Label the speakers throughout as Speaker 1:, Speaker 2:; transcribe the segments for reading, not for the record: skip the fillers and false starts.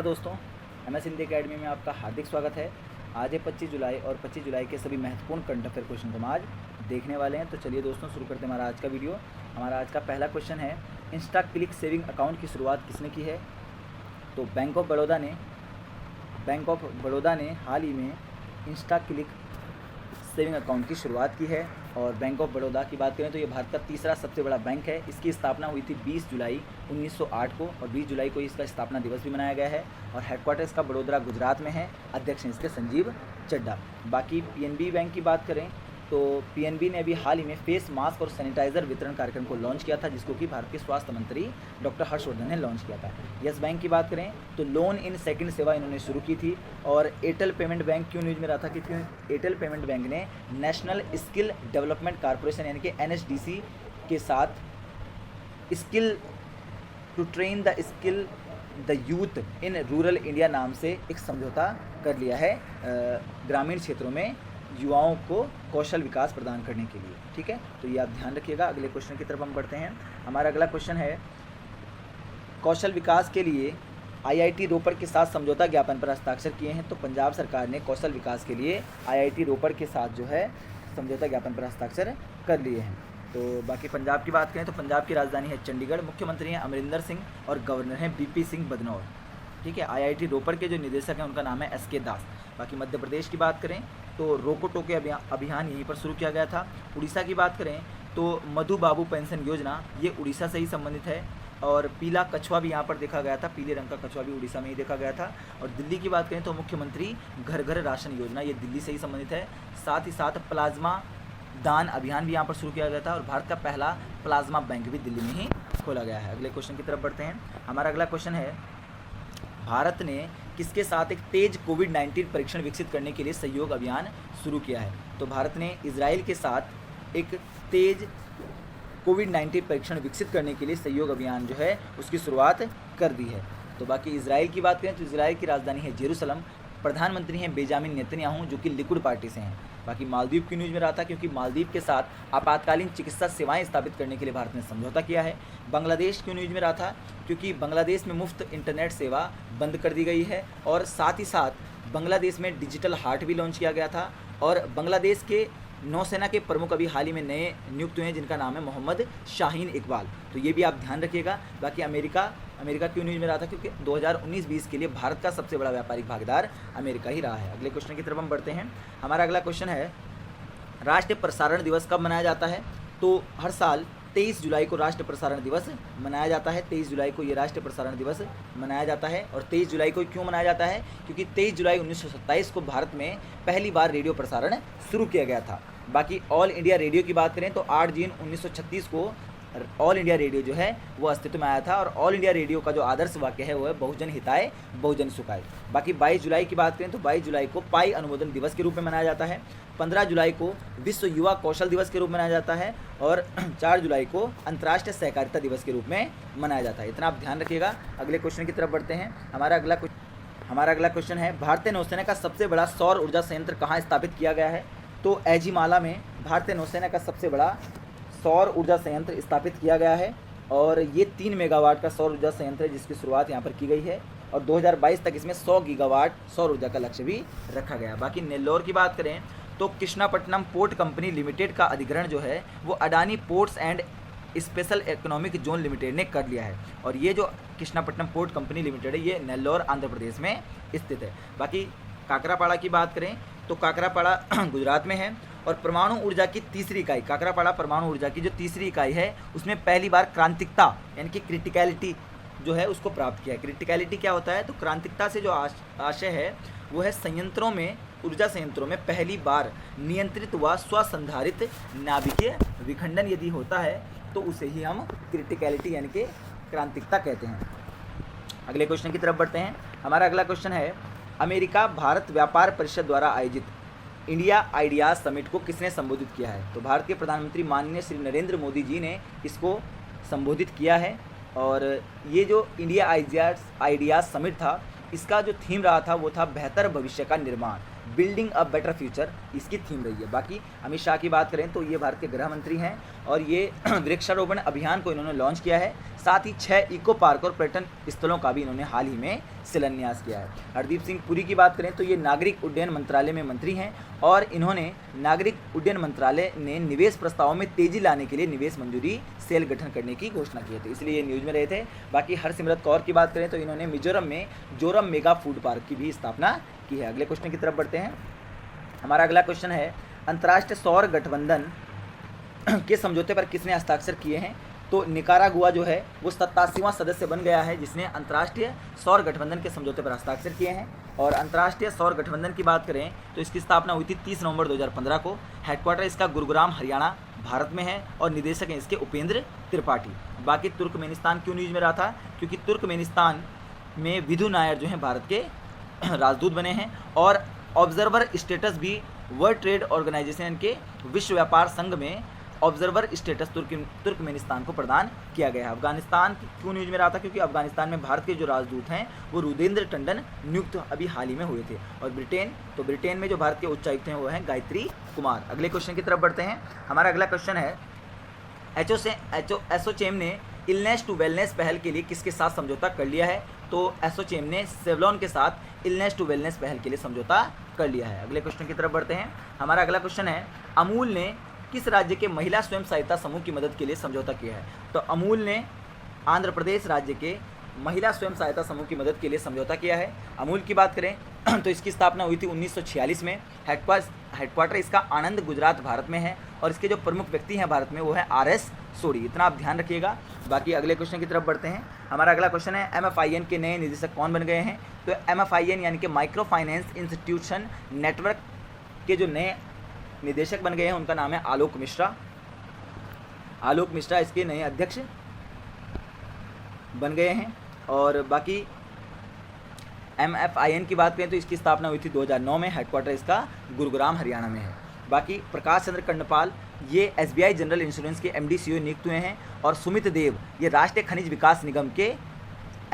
Speaker 1: दोस्तों, MS Hindi academy में आपका हार्दिक स्वागत है। आज है 25 जुलाई और 25 जुलाई के सभी महत्वपूर्ण करंट अफेयर क्वेश्चन को हम आज देखने वाले हैं। तो चलिए दोस्तों शुरू करते हैं हमारा आज का वीडियो। हमारा आज का पहला क्वेश्चन है, इंस्टा क्लिक सेविंग अकाउंट की शुरुआत किसने की है? तो बैंक ऑफ बड़ौदा ने हाल ही में इंस्टा क्लिक सेविंग अकाउंट की शुरुआत की है। और बैंक ऑफ बड़ौदा की बात करें तो ये भारत का तीसरा सबसे बड़ा बैंक है। इसकी स्थापना हुई थी 20 जुलाई 1908 को और 20 जुलाई को इसका स्थापना दिवस भी मनाया गया है। और हेडक्वार्टर इसका बड़ोदरा गुजरात में है। अध्यक्ष हैं इसके संजीव चड्ढा। बाकी PNB बैंक की बात करें तो PNB ने अभी हाल ही में फेस मास्क और सैनिटाइज़र वितरण कार्यक्रम को लॉन्च किया था, जिसको कि भारत के स्वास्थ्य मंत्री डॉक्टर हर्षवर्धन ने लॉन्च किया था। यस बैंक की बात करें तो लोन इन सेकंड सेवा इन्होंने शुरू की थी। और एयरटेल पेमेंट बैंक क्यों न्यूज़ में रहा था? क्योंकि एयरटेल पेमेंट बैंक ने नेशनल स्किल डेवलपमेंट कॉरपोरेशन यानी कि NSDC के साथ skill to train the youth in rural India नाम से एक समझौता कर लिया है ग्रामीण क्षेत्रों में युवाओं को कौशल विकास प्रदान करने के लिए। ठीक है, तो ये आप ध्यान रखिएगा। अगले क्वेश्चन की तरफ हम बढ़ते हैं। हमारा अगला क्वेश्चन है, कौशल विकास के लिए IIT रोपड़ के साथ समझौता ज्ञापन पर हस्ताक्षर किए हैं। तो पंजाब सरकार ने कौशल विकास के लिए IIT रोपड़ के साथ जो है समझौता ज्ञापन पर हस्ताक्षर कर लिए हैं। तो बाकी पंजाब की बात करें तो पंजाब की राजधानी है चंडीगढ़, मुख्यमंत्री हैं अमरिंदर सिंह और गवर्नर हैं BP सिंह बदनौर। ठीक है, IIT रोपड़ के जो निदेशक हैं उनका नाम है SK दास। बाकी मध्य प्रदेश की बात करें तो रोको टोके अभियान यहीं पर शुरू किया गया था। उड़ीसा की बात करें तो मधु बाबू पेंशन योजना ये उड़ीसा से ही संबंधित है। और पीला कछुआ भी यहाँ पर देखा गया था, पीले रंग का कछुआ भी उड़ीसा में ही देखा गया था। और दिल्ली की बात करें तो मुख्यमंत्री घर घर राशन योजना ये दिल्ली से ही संबंधित है। साथ ही साथ प्लाज्मा दान अभियान भी यहाँ पर शुरू किया गया था और भारत का पहला प्लाज्मा बैंक भी दिल्ली में ही खोला गया है। अगले क्वेश्चन की तरफ बढ़ते हैं। हमारा अगला क्वेश्चन है, भारत ने किसके साथ एक तेज कोविड-19 परीक्षण विकसित करने के लिए सहयोग अभियान शुरू किया है? तो भारत ने इजराइल के साथ एक तेज कोविड-19 परीक्षण विकसित करने के लिए सहयोग अभियान जो है उसकी शुरुआत कर दी है। तो बाकी इजराइल की बात करें तो इजराइल की राजधानी है जेरूसलम, प्रधानमंत्री हैं बेंजामिन नेतन्याहू जो कि लिकुड पार्टी से हैं। बाकी मालदीव की न्यूज़ में रहा था क्योंकि मालदीव के साथ आपातकालीन चिकित्सा सेवाएं स्थापित करने के लिए भारत ने समझौता किया है। बांग्लादेश की न्यूज़ में रहा था क्योंकि बांग्लादेश में मुफ्त इंटरनेट सेवा बंद कर दी गई है। और साथ ही साथ बांग्लादेश में डिजिटल हार्ट भी लॉन्च किया गया था। और बांग्लादेश के नौसेना के प्रमुख अभी हाल ही में नए नियुक्त हुए हैं जिनका नाम है मोहम्मद शाहीन इकबाल। तो ये भी आप ध्यान रखिएगा। बाकी अमेरिका क्यों न्यूज़ में रहा था? क्योंकि 2019-20 के लिए भारत का सबसे बड़ा व्यापारिक भागीदार अमेरिका ही रहा है। अगले क्वेश्चन की तरफ हम बढ़ते हैं। हमारा अगला क्वेश्चन है, राष्ट्रीय प्रसारण दिवस कब मनाया जाता है? तो हर साल 23 जुलाई को राष्ट्रीय प्रसारण दिवस मनाया जाता है। 23 जुलाई को ये राष्ट्रीय प्रसारण दिवस मनाया जाता है। और 23 जुलाई को क्यों मनाया जाता है? क्योंकि 23 जुलाई 1927 को भारत में पहली बार रेडियो प्रसारण शुरू किया गया था। बाकी ऑल इंडिया रेडियो की बात करें तो 8 जून 1936 को ऑल इंडिया रेडियो जो है वो अस्तित्व में आया था। और ऑल इंडिया रेडियो का जो आदर्श वाक्य है वो है बहुजन हिताय बहुजन सुखाय। बाकी 22 जुलाई की बात करें तो 22 जुलाई को पाई अनुमोदन दिवस के रूप में मनाया जाता है। 15 जुलाई को विश्व युवा कौशल दिवस के रूप में मनाया जाता है। और 4 जुलाई को अंतर्राष्ट्रीय सहकारिता दिवस के रूप में मनाया जाता है। इतना आप ध्यान रखिएगा। अगले क्वेश्चन की तरफ बढ़ते हैं। हमारा अगला क्वेश्चन है, भारतीय नौसेना का सबसे बड़ा सौर ऊर्जा संयंत्र कहाँ स्थापित किया गया है? तो एजिमाला में भारतीय नौसेना का सबसे बड़ा सौर ऊर्जा संयंत्र स्थापित किया गया है। और ये 3 मेगावाट का सौर ऊर्जा संयंत्र है जिसकी शुरुआत यहाँ पर की गई है। और 2022 तक इसमें 100 गीगावाट सौर ऊर्जा का लक्ष्य भी रखा गया। बाकी नेल्लोर की बात करें तो कृष्णापट्टनम पोर्ट कंपनी लिमिटेड का अधिग्रहण जो है वो Adani ports and special economic zone limited ने कर लिया है। और ये जो कृष्णापट्टनम पोर्ट कंपनी लिमिटेड है ये नेल्लोर आंध्र प्रदेश में स्थित है। बाकी काकरापाड़ा की बात करें तो काकरापाड़ा गुजरात में है। और परमाणु ऊर्जा की तीसरी इकाई काकरापाड़ा परमाणु ऊर्जा की जो तीसरी इकाई है उसमें पहली बार क्रांतिकता यानी कि क्रिटिकलिटी जो है उसको प्राप्त किया है। क्रिटिकलिटी क्या होता है? तो क्रांतिकता से जो आशय है वो है ऊर्जा संयंत्रों में पहली बार नियंत्रित व स्वसंधारित नाभिकीय विखंडन यदि होता है तो उसे ही हम क्रिटिकलिटी यानी कि क्रांतिकता कहते हैं। अगले क्वेश्चन की तरफ बढ़ते हैं। हमारा अगला क्वेश्चन है, अमेरिका भारत व्यापार परिषद द्वारा आयोजित इंडिया आइडियाज़ समिट को किसने संबोधित किया है? तो भारत के प्रधानमंत्री माननीय श्री नरेंद्र मोदी जी ने इसको संबोधित किया है। और ये जो इंडिया आइडियाज़ समिट था इसका जो थीम रहा था वो था बेहतर भविष्य का निर्माण। बिल्डिंग अ बेटर फ्यूचर इसकी थीम रही है। बाकी अमित शाह की बात करें तो ये भारत के गृह मंत्री हैं और ये वृक्षारोपण अभियान को इन्होंने लॉन्च किया है। साथ ही 6 इको पार्क और पर्यटन स्थलों का भी इन्होंने हाल ही में शिलान्यास किया है। हरदीप सिंह पुरी की बात करें तो ये नागरिक उड्डयन मंत्रालय में मंत्री हैं और इन्होंने नागरिक उड्डयन मंत्रालय ने निवेश प्रस्तावों में तेजी लाने के लिए निवेश मंजूरी सेल गठन करने की घोषणा की थी, इसलिए ये न्यूज़ में रहे थे। बाकी हरसिमरत कौर की बात करें तो इन्होंने मिजोरम में जोरम मेगा फूड पार्क की भी स्थापना की है। अगले क्वेश्चन की तरफ बढ़ते हैं। हमारा अगला क्वेश्चन है अंतर्राष्ट्रीय सौर गठबंधन के समझौते पर किसने हस्ताक्षर किए हैं? तो निकारागुआ जो है वो 87वां सदस्य बन गया है जिसने अंतर्राष्ट्रीय सौर गठबंधन के समझौते पर हस्ताक्षर किए हैं। और अंतर्राष्ट्रीय सौर गठबंधन की बात करें तो इसकी स्थापना हुई थी 30 नवंबर 2015 को। हेडक्वार्टर इसका गुरुग्राम हरियाणा भारत में है और निदेशक हैं इसके उपेंद्र त्रिपाठी। बाकी तुर्कमेनिस्तान क्यों न्यूज़ में रहा था? क्योंकि तुर्कमेनिस्तान में विधु नायर जो हैं भारत के राजदूत बने हैं और ऑब्जर्वर स्टेटस भी वर्ल्ड ट्रेड ऑर्गेनाइजेशन के विश्व व्यापार संघ में ऑब्जर्वर स्टेटस तुर्कमेनिस्तान को प्रदान किया गया है। अफगानिस्तान क्यों न्यूज़ में रहा था? क्योंकि अफगानिस्तान में भारत के जो राजदूत हैं वो रुदेंद्र टंडन नियुक्त अभी हाल ही में हुए थे। और ब्रिटेन में जो भारत के उच्चायुक्त हैं वो हैं गायत्री कुमार। अगले क्वेश्चन की तरफ बढ़ते हैं। हमारा अगला क्वेश्चन है एसोचैम ने इलनेस टू वेलनेस पहल के लिए किसके साथ समझौता कर लिया है? तो एसोचैम ने सेवलॉन के साथ इलनेस टू वेलनेस पहल के लिए समझौता कर लिया है। अगले क्वेश्चन की तरफ बढ़ते हैं। हमारा अगला क्वेश्चन है अमूल ने किस राज्य के महिला स्वयं सहायता समूह की मदद के लिए समझौता किया है? तो अमूल ने आंध्र प्रदेश राज्य के महिला स्वयं सहायता समूह की मदद के लिए समझौता किया है। अमूल की बात करें तो इसकी स्थापना हुई थी 1946 में। हेडक्वार्टर इसका आनंद गुजरात भारत में है और इसके जो प्रमुख व्यक्ति हैं भारत में वो है RS सोडी। इतना आप ध्यान रखिएगा। बाकी अगले क्वेश्चन की तरफ बढ़ते हैं। हमारा अगला क्वेश्चन है MFIN के नए निदेशक कौन बन गए हैं? तो MFIN यानी कि माइक्रो फाइनेंस इंस्टीट्यूशन नेटवर्क के जो नए निदेशक बन गए हैं उनका नाम है आलोक मिश्रा। आलोक मिश्रा इसके नए अध्यक्ष बन गए हैं। और बाकी MFIN की बात करें तो इसकी स्थापना हुई थी 2009 में। हेडक्वार्टर इसका गुरुग्राम हरियाणा में है। बाकी प्रकाश चंद्र कर्णपाल ये SBI जनरल इंश्योरेंस के MD CEO नियुक्त हुए हैं और सुमित देव ये राष्ट्रीय खनिज विकास निगम के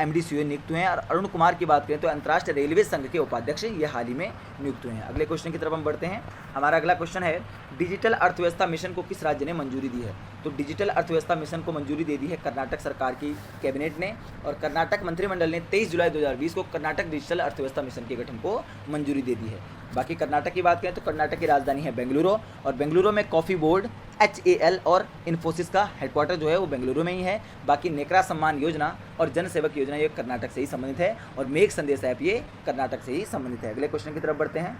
Speaker 1: MD CEO नियुक्त हुए हैं। और अरुण कुमार की बात करें तो अंतर्राष्ट्रीय रेलवे संघ के उपाध्यक्ष ये हाल ही में नियुक्त हुए हैं। अगले क्वेश्चन की तरफ हम बढ़ते हैं। हमारा अगला क्वेश्चन है डिजिटल अर्थव्यवस्था मिशन को किस राज्य ने मंजूरी दी है? तो डिजिटल अर्थव्यवस्था मिशन को मंजूरी दे दी है कर्नाटक सरकार की कैबिनेट ने और कर्नाटक मंत्रिमंडल ने 23 जुलाई 2020 को कर्नाटक डिजिटल अर्थव्यवस्था मिशन के गठन को मंजूरी दे दी है। बाकी कर्नाटक की बात करें तो कर्नाटक की राजधानी है बेंगलुरु और बेंगलुरु में कॉफ़ी बोर्ड HAL और इन्फोसिस का हेडक्वार्टर जो है वो बेंगलुरु में ही है। बाकी नेकरा सम्मान योजना और जन सेवक योजना ये कर्नाटक से ही संबंधित है और मेघ संदेश ऐप ये कर्नाटक से ही संबंधित है। अगले क्वेश्चन की तरफ बढ़ते हैं।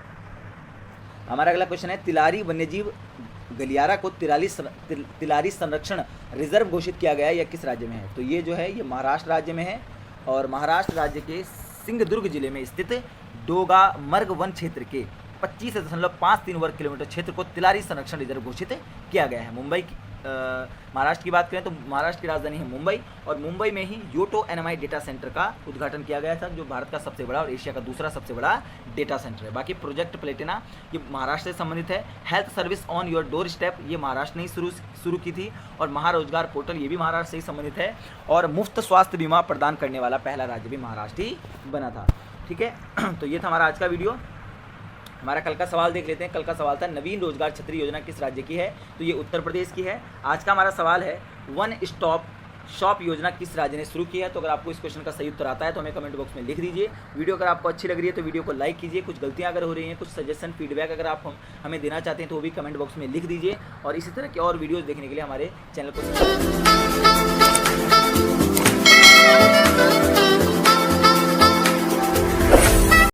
Speaker 1: हमारा अगला क्वेश्चन है तिलारी वन्यजीव गलियारा को तिलारी संरक्षण रिजर्व घोषित किया गया है या किस राज्य में है? तो ये जो है ये महाराष्ट्र राज्य में है और महाराष्ट्र राज्य के सिंधुदुर्ग जिले में स्थित डोंगामर्ग वन क्षेत्र के 25.53 वर्ग किलोमीटर क्षेत्र को तिलारी संरक्षण रिजर्व घोषित किया गया है। महाराष्ट्र की बात करें तो महाराष्ट्र की राजधानी है मुंबई और मुंबई में ही योटो NMI डेटा सेंटर का उद्घाटन किया गया था जो भारत का सबसे बड़ा और एशिया का दूसरा सबसे बड़ा डेटा सेंटर है। बाकी प्रोजेक्ट प्लेटिना ये महाराष्ट्र से संबंधित है। Health service on your door step ये महाराष्ट्र ने ही शुरू की थी और महारोजगार पोर्टल ये भी महाराष्ट्र से ही संबंधित है और मुफ्त स्वास्थ्य बीमा प्रदान करने वाला पहला राज्य भी महाराष्ट्र ही बना था। ठीक है तो ये था हमारा आज का वीडियो। हमारा कल का सवाल देख लेते हैं। कल का सवाल था नवीन रोजगार छतरी योजना किस राज्य की है? तो ये उत्तर प्रदेश की है। आज का हमारा सवाल है वन स्टॉप शॉप योजना किस राज्य ने शुरू की है? तो अगर आपको इस क्वेश्चन का सही उत्तर आता है तो हमें कमेंट बॉक्स में लिख दीजिए। वीडियो अगर आपको अच्छी लग रही है तो वीडियो को लाइक कीजिए। कुछ गलतियां अगर हो रही हैं, कुछ सजेशन फीडबैक अगर आप हमें देना चाहते हैं तो वो भी कमेंट बॉक्स में लिख दीजिए और इसी तरह के और वीडियोज़ देखने के लिए हमारे चैनल को